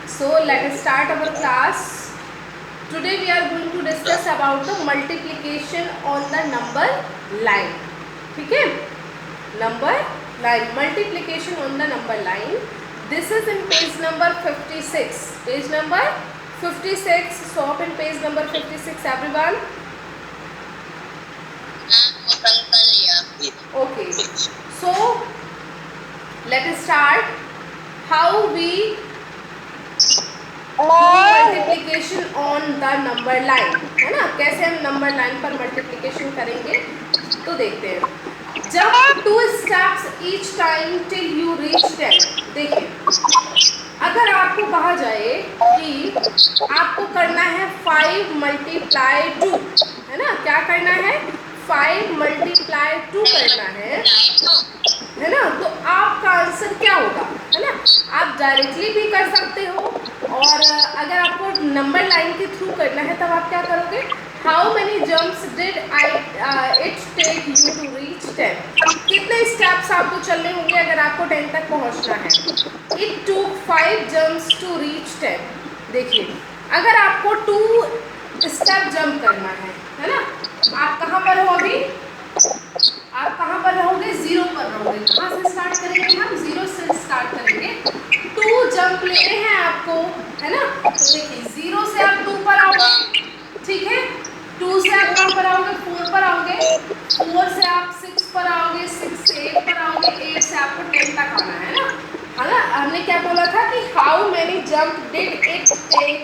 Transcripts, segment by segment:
So let us start our class. Today we are going to discuss about the multiplication on the number line. ठीक है, number line, multiplication on the number line. This is in page number 56. Page number 56. So open page number 56, everyone. Okay. So let us start. How we multiplication on the number line, है ना, कैसे हम number line पर multiplication करेंगे तो देखते हैं। जब 2 steps each time till you reach 10। देखिए, अगर आपको कहा जाए कि आपको करना है 5 मल्टीप्लाई 2, है ना, क्या करना है, 5 मल्टीप्लाई 2 करना है ना, तो आपका आंसर क्या होगा, है ना। आप डायरेक्टली भी कर सकते हो, और अगर आपको नंबर लाइन के थ्रू करना है तब आप क्या करोगे, how many jumps did it take you to reach 10। कितने स्टेप्स आपको चलने होंगे अगर आपको 10 तक पहुंचना है। It took 5 jumps to reach 10। देखिए, अगर आपको 2 स्टेप जंप करना है ना, आप कहाँ पर हो अभी, आप कहाँ पर रहोगे, 0 पर रहोगे। कहाँ से स्टार्ट करेंगे, हम 0 से स्टार्ट करेंगे। 2 जंप लेने हैं आपको, है ना। तो देखिए, 0 से आप 2 पर आओगे, ठीक है। 2 से आप कहाँ पर आओगे, 4 पर आओगे। 4 से आप 6 पर आओगे, 6 से 8 पर आओगे, 8 से आपको 10 तक आना है ना। हमने क्या बोला था कि how many jump did it take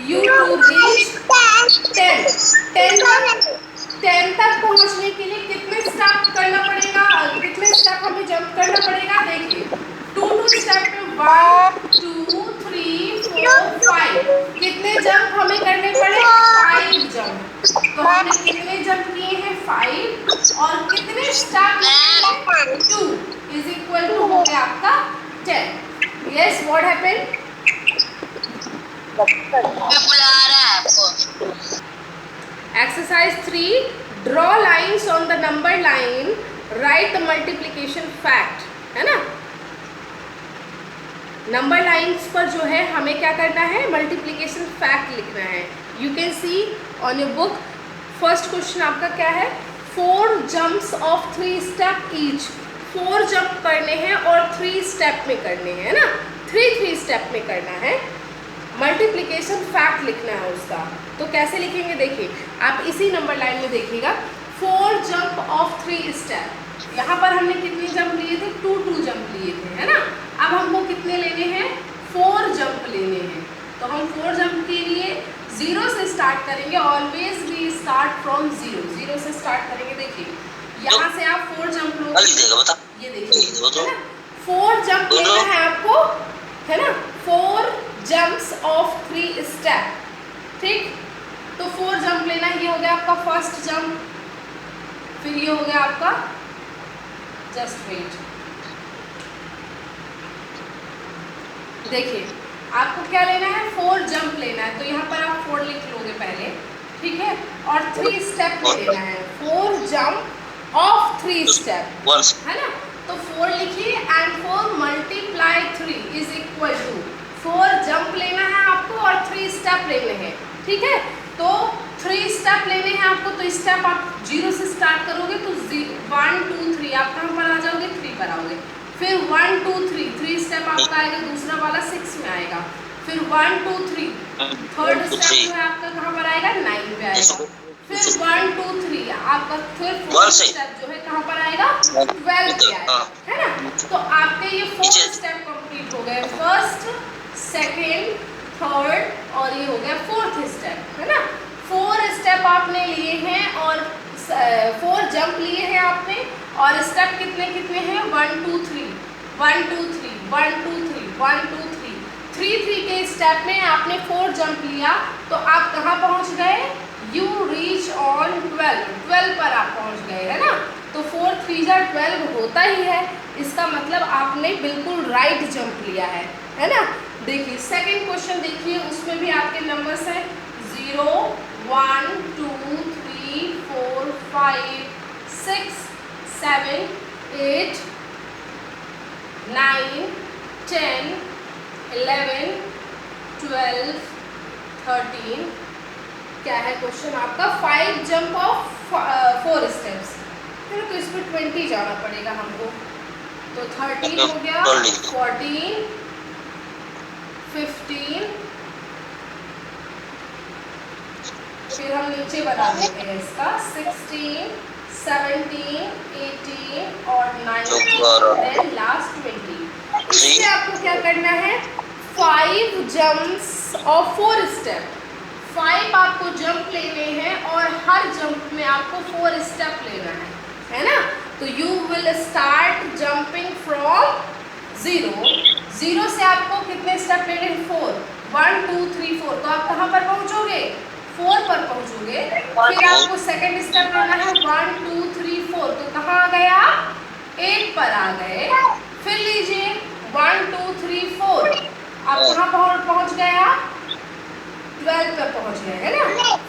you to reach 10। 10 तक पहुंचने के लिए कितने स्टेप करना पड़ेगा, कितने स्टेप हमें जंप करना पड़ेगा। देखिए, 2 स्टेप में 1 2 3 4 5 कितने जंप हमें करने पड़े, 5 जंप। तो हमने कितने जंप किए हैं, 5, और कितने स्टेप 2 इज इक्वल टू हो गया आपका 10। Yes, what happened, Exercise 3. Draw lines on the number line. Write the multiplication fact. है ना, नंबर लाइन्स पर जो है हमें क्या करना है, मल्टीप्लिकेशन फैक्ट लिखना है। You can see on your book. First question आपका क्या है, 4 jumps of 3 step each. 4 jump करने हैं और 3 स्टेप में करने हैं ना, 3 स्टेप में करना है। मल्टीप्लिकेशन फैक्ट लिखना है उसका, तो कैसे लिखेंगे, देखिए आप इसी नंबर लाइन में देखिएगा। 4 जंप ऑफ 3 स्टेप, यहाँ पर हमने कितने जंप लिए थे, 2 जंप लिए थे, है ना। अब हमको कितने लेने हैं, 4 जंप लेने हैं। तो हम 4 जंप के लिए 0 से स्टार्ट करेंगे। ऑलवेज वी स्टार्ट फ्रॉम 0 से स्टार्ट करेंगे। देखिए, यहाँ से आप 4 जंप लोगे, ये देखिए, है ना, 4 जंप लेना है आपको, है ना, 4 जंप्स ऑफ 3 स्टेप, ठीक। तो 4 जंप लेना, ये हो गया आपका फर्स्ट जंप, फिर ये हो गया आपका, जस्ट वेट, देखिए आपको क्या लेना है, 4 जंप लेना है। तो यहाँ पर आप 4 लिख लोगे पहले, ठीक है, और 3 स्टेप लेना है। 4 जंप ऑफ 3 स्टेप, है ना। तो 4 लिखिए, and 4 multiply 3 is equal to 4 jump लेना है आपको और 3 स्टेप लेने हैं, ठीक है। तो 3 स्टेप लेने हैं आपको, तो स्टेप आप 0 से स्टार्ट करोगे, तो 1 2 3 आप कहाँ पर आ जाओगे, 3 पर आओगे। फिर 1 2 3 स्टेप आपका आएगा, दूसरा वाला 6 में आएगा। फिर 1 2 3 थर्ड स्टेप जो है आपका कहाँ पर आएगा, 9 पे आएगा। फिर 1 2 3 आपका फिर फोर्थ स्टेप जो है कहाँ पर आएगा, 12 पे आएगा, है ना। तो आपके ये 4 स्टेप कंप्लीट हो गए, फर्स्ट, सेकेंड, थर्ड, और ये हो गया 4th स्टेप, है ना। 4 स्टेप आपने लिए हैं और 4 जंप लिए हैं आपने, और स्टेप कितने कितने हैं, 1 2 3 1 2 3 1 2 3 1 2 3 3 के स्टेप में आपने 4 जंप लिया, तो आप कहाँ पहुँच गए, यू रीच ऑन 12 पर आप पहुँच गए, है ना। तो 4 3 12 होता ही है, इसका मतलब आपने बिल्कुल राइट जंप लिया है ना। देखिए सेकंड क्वेश्चन देखिए, उसमें भी आपके नंबर्स हैं 0 1 2 3 4 5 6 7 8 9 10 11 12, 13, क्या है क्वेश्चन आपका? 5 जंप ऑफ 4 स्टेप्स है ना, तो इसमें 20 जाना पड़ेगा हमको। तो 13 हो गया, 14, 15, फिर हम नीचे बना देते हैं इसका 16, 17, 18 और 19, देन लास्ट 20। इससे आपको क्या करना है? 5 जंप्स ऑफ 4 स्टेप, 5 आपको जंप लेने हैं और हर जंप में आपको 4 स्टेप लेना है ना। तो you will start jumping from 0 से आपको कितने स्टेप लेने हैं? 4, 1 2 3 4। तो आप कहाँ पर पहुँचोगे? 4 पर पहुँचोगे। फिर आपको सेकेंड स्टेप लेना है 1 2 3 4। तो कहाँ आ गया? 8 पर आ गए। फिर लीजिए 1 2 3 4, आप कहाँ पहुँच गया? 12 पर पहुँच गए, है ना।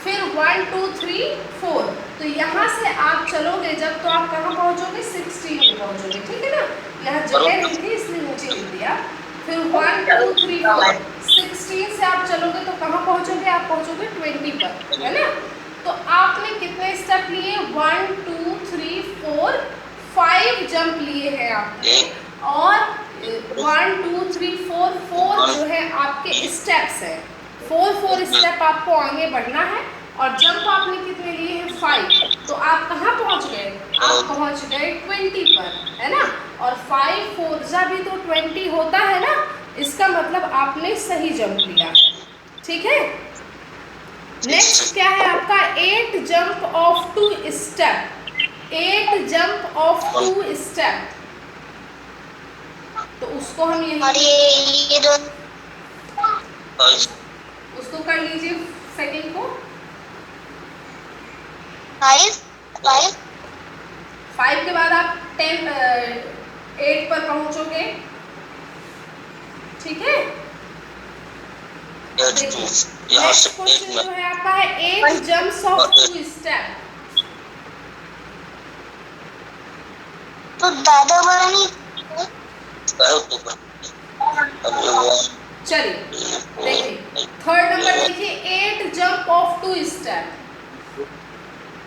फिर 1 2 3 4, तो यहाँ से आप चलोगे जब, तो आप कहाँ पहुँचोगे? 16 में पहुँचोगे, ठीक है ना। यहाँ जगह नहीं थी इसलिए नीचे लिख दिया। फिर 1 2 3 4, 16 से आप चलोगे तो कहाँ पहुँचोगे? आप पहुँचोगे 20 पर, है ना। तो आपने कितने स्टेप लिए? 1 2 3 4, 5 जंप लिए हैं आपने, और 1 2 3 4 जो है आपके स्टेप्स है। 4 स्टेप आपको आगे बढ़ना है, और जंप आपने कितने लिए हैं? 5। तो आप कहाँ पहुँच गए? आप पहुँच गए 20 पर, है ना। और 5 4 भी तो 20 होता है ना, इसका मतलब आपने सही जंप लिया, ठीक है। नेक्स्ट क्या है आपका? 8 jump of 2 step, 8 jump of 2 step. तो उसको हम यही उसको कर लीजिए सेकंड को। 5 के बाद आप 8 पर पहुंचोगे, ठीक है। नेक्स्ट क्वेश्चन जो है आपका है 8 जंप्स ऑफ 2 स्टेप। तो दादा बनी चलिए देखिए थर्ड नंबर देखिए, 8 jump of 2 step,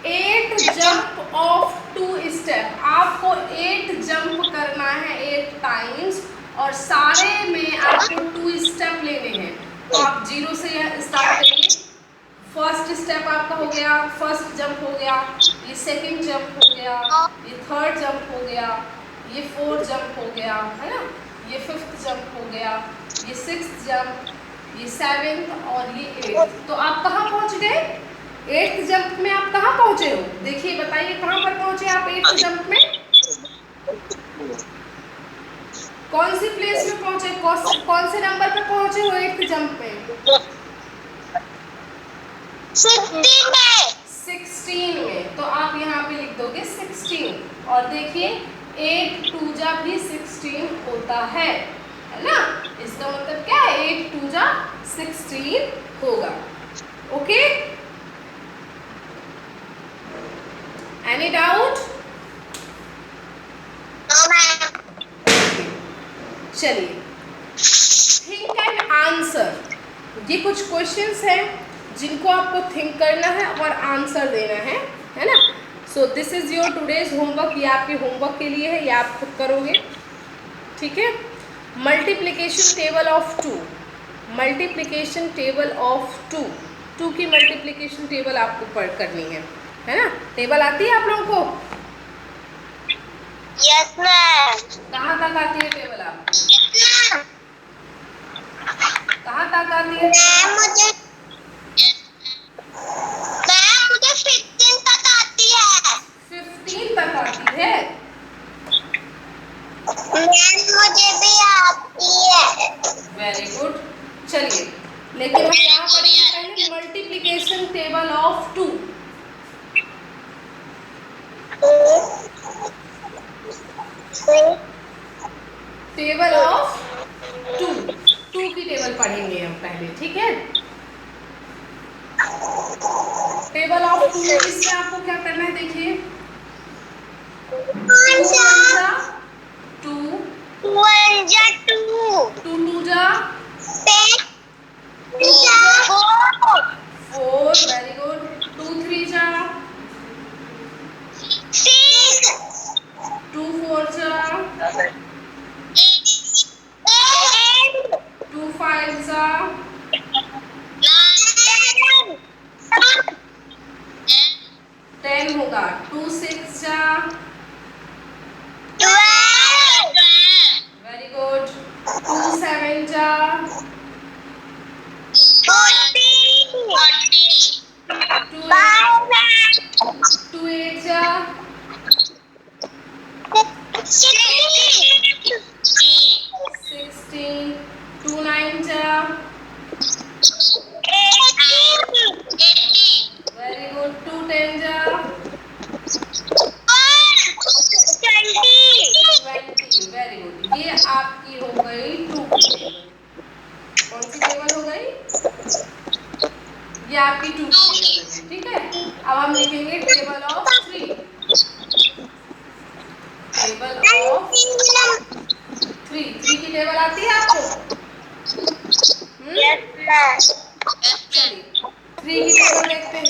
8 jump of 2 step. आपको 8 जंप करना है 8 टाइम्स, और सारे में आपको 2 स्टेप लेने हैं। तो आप 0 से स्टार्ट करिए। फर्स्ट स्टेप आपका हो गया, फर्स्ट जंप हो गया, ये सेकंड जंप हो गया, ये थर्ड जंप हो गया, ये फोर्थ जंप हो गया, है ना, ये फिफ्थ जंप हो गया, ये सिक्स्थ जंप, ये सेवेंथ और ये एट्थ। तो आप कहाँ पहुँच गए? 8th जंप में आप कहाँ पहुँचे हो? देखिए बताइए कहाँ पर पहुँचे आप 8th जंप में? कौन सी प्लेस में पहुँचे? कौन से नंबर पे पहुँचे हो 8th जंप में? 16 में। तो आप यहाँ पे लिख दोगे 16, और देखिए 8 2 जा भी 16 होता है ना। इसका मतलब क्या है? 8 2 जा 16 होगा। Okay, any doubt? चलिए, थिंक एंड आंसर। ये कुछ क्वेश्चंस हैं जिनको आपको थिंक करना है और आंसर देना है ना। So this is your today's homework. ये आपके होमवर्क के लिए है, ये आप खुद करोगे, ठीक है। Multiplication table of 2, multiplication table of 2 की मल्टीप्लिकेशन टेबल आपको पढ़ करनी है ना। टेबल आती है आप लोगों को? Yes ma'am. कहाँ तक आती है टेबल? आप कहाँ तक आती है? मुझे 15 तक आती है। 15 तक आती है? मुझे भी आती है। Very good. चलिए, लेकिन हम यहाँ पढ़ेंगे पहले multiplication table of 2। Table of 2 की टेबल पढ़ेंगे हम पहले, ठीक है। टेबल ऑफ 2 इसमें आपको क्या करना है? देखिए 2 1 जा 2, 2 1 जा 2, 2 2 जा 10, जा 10 होगा। 2 6 जा वेरी गुड। 2 7 जा 2 8 जा 16। 2 9 जा वेरी गुड। 2 10 जा 20 वेरी गुड। ये आपकी हो गई 2 की टेबल। कौन सी टेबल हो गई? ये आपकी 2 की टेबल है, ठीक है। अब हम लिखेंगे टेबल ऑफ 3। टेबल ऑफ 3 की टेबल आती है आपको? चलिए 3 की टेबल देखते हैं।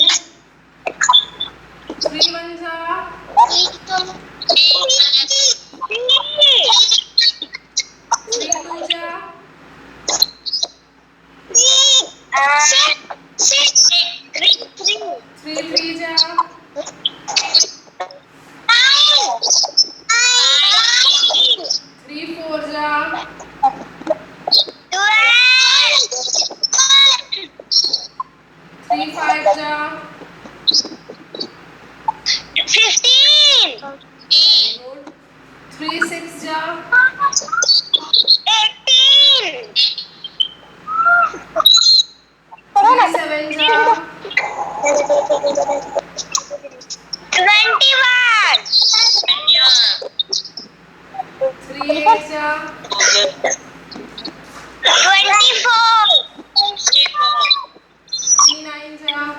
3 1 जा 3 2 जा 3 3 जा 3 4 जा 3 5 जा 3 6 जा 3 7 जा 3 8 जा 3 9 जा 4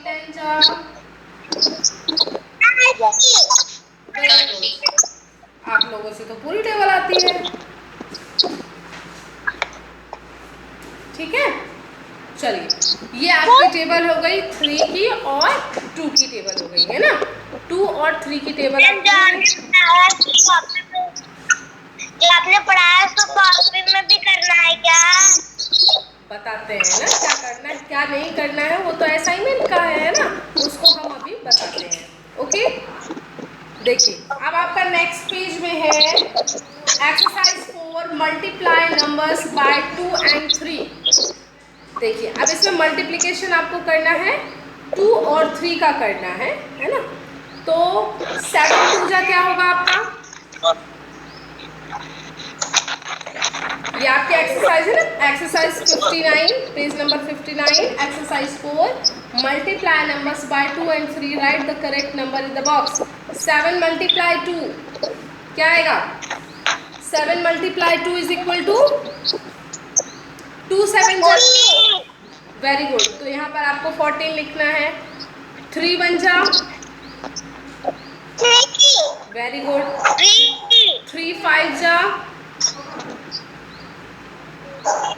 10 जा। आप लोगों से तो पूरी टेबल आती है, ठीक है। चलिए ये आपकी टेबल हो गई 3 की और 2 की टेबल हो गई है ना। 2 और 3 की टेबल आपने पढ़ाया तो कॉपी में भी करना है क्या? बताते हैं ना क्या करना है क्या नहीं करना है, वो तो असाइनमेंट का है ना, उसको हम अभी बताते हैं। ओके देखिए अब आपका नेक्स्ट पेज में है exercise 4 multiply numbers by 2 and 3। देखिए अब इसमें मल्टीप्लिकेशन आपको करना है 2 और 3 का करना है ना। तो 7 2 जा क्या होगा आपका? ये आपकी एक्सरसाइज है ना, exercise 59 page number 59 exercise 4 multiply numbers by 2 and 3 write the correct number in the box. 7 multiply 2 क्या आएगा? 7 multiply 2 is equal to 2 7 very good. तो यहाँ पर आपको 14 लिखना है। 3 1 जा वेरी गुड। 3 5 जा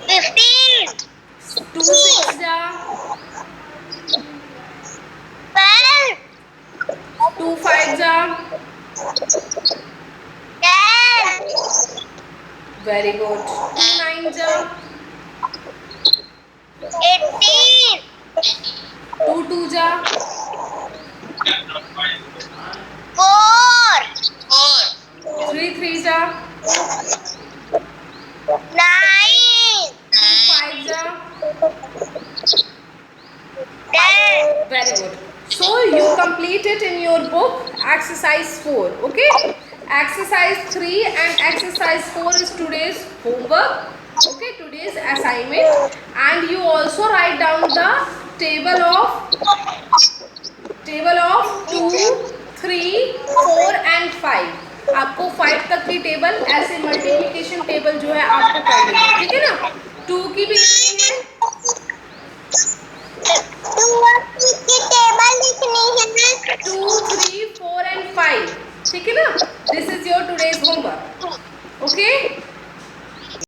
15 2 6 जा 2 5 जा 10 वेरी गुड। 2 9 जा 18 2 2 जा 4 3 3 जा 9 2 5 जा 10 very good. So you complete it in your book exercise 4. Okay, exercise 3 and exercise 4 is today's homework. Okay, today's assignment, and you also write down the table of 2 3 4 and 5। आपको 5 तक की table ऐसे multiplication table जो है आपको करनी है, ठीक है ना। 2 की भी लिखनी है, 2 की टेबल लिखनी है ना। 2 3 4 and 5, ठीक है ना। This is your today's homework. Okay